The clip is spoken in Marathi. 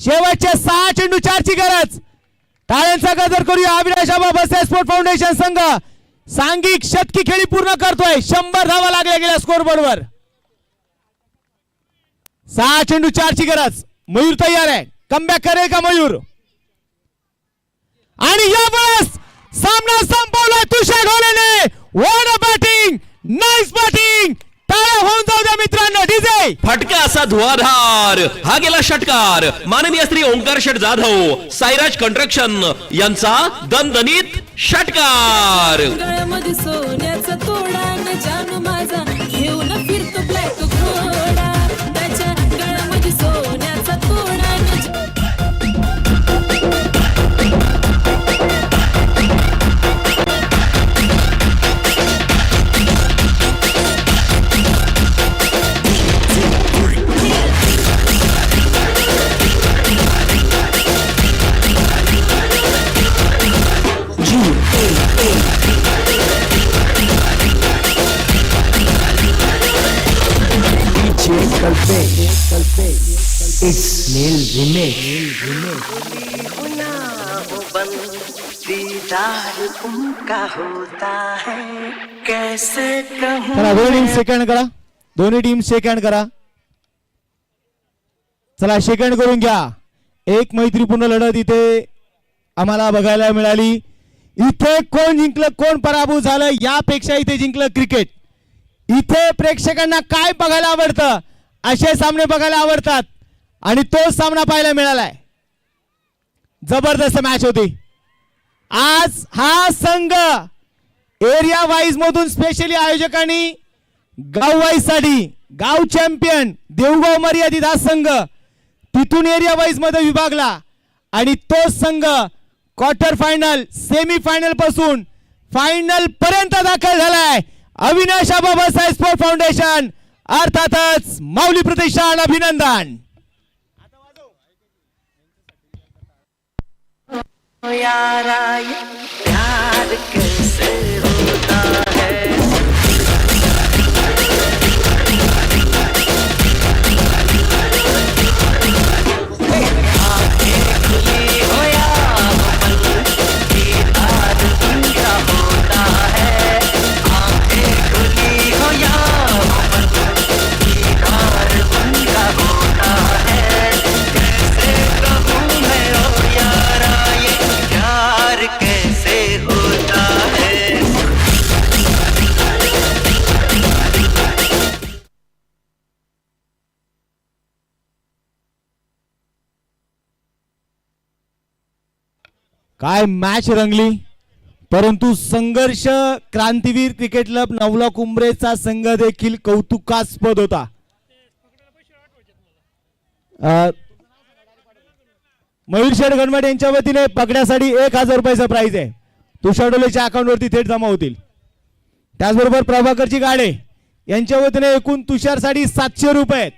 शेवटचे 6 चेंडू 4 ची गरज. टाळ्यांचा गजर करूया. अविनाश आबा बसे स्पोर्ट फाउंडेशन संघ सांघिक शतकी खेळी पूर्ण करतोय. 100 धावा लागल्या गेल्या स्कोरबोर्ड वर. 6 चेंडू 4 ची गरज. मयूर तयार आहे. कमबॅक करेल का मयूर? आणि यावेळेस सामना संपवला तुषार ढोलेने. What a batting, nice batting. टाळ्या होऊन जाऊ द्या मित्रांनो. डीजे फटका असा धुवाधार. हा गेला षटकार. माननीय श्री ओंकार शेठ जाधव साईराज कंस्ट्रक्शन यांचा दणदणीत षटकार. गळ्यामध्ये सोन्याचा तोडा न जान माझा घेऊन फिरतो ब्लॅक घोडा. त्याच्या गळ्यामध्ये सोन्याचा तोडा न उनका होता है कैसे कहूं. चला दोन्ही टीम सेकंड करा. दोन्ही टीम सेकंड करा. चला सेकंड करून घ्या. एक मैत्रीपूर्ण लढत इथे आम्हाला बघायला मिळाली. इथे कोण जिंकलं कोण पराभूत झालं यापेक्षा इथे जिंकलं क्रिकेट. इथे प्रेक्षकांना काय बघायला आवडतं असे सामने बघायला आवडतात आणि तोच सामना पाहायला मिळालाय. जबरदस्त मॅच होती. आज हा संघ एरिया वाईज मधून स्पेशली आयोजकांनी गाव वाईज साठी गाव चॅम्पियन देवगाव मर्यादित हा संघ तिथून एरिया वाईज मध्ये विभागला आणि तो संघ क्वार्टर फायनल सेमी फायनल पासून फायनल पर्यंत दाखल झालाय. अविनाश आबा बसाई स्पोर्ट फाउंडेशन अर्थातच माऊली प्रतिष्ठान अभिनंदन. यारा ये प्यार कैसे होता है. आंखें खुली हो या दीदार उनका होता है. आंखें खुली हो या दीदार उनका होता है. कैसे कहूँ मैं ओ यारा ये प्यार कैसे होता है. काय मॅच रंगली. परंतु संघर्ष क्रांतीवीर क्रिकेट क्लब नवला कुंभरेचा संघ देखील कौतुकास्पद होता. मयूर शेठ गणमट यांच्या वतीने पकड्यासाठी 1000 रुपयाचा प्राइज आहे. तुषार डोलेच्या अकाउंट वरती थेट जमा होतील. त्याचबरोबर प्रभाकरची गाडे यांच्या वतीने एकूण तुषारसाठी 700 रुपये.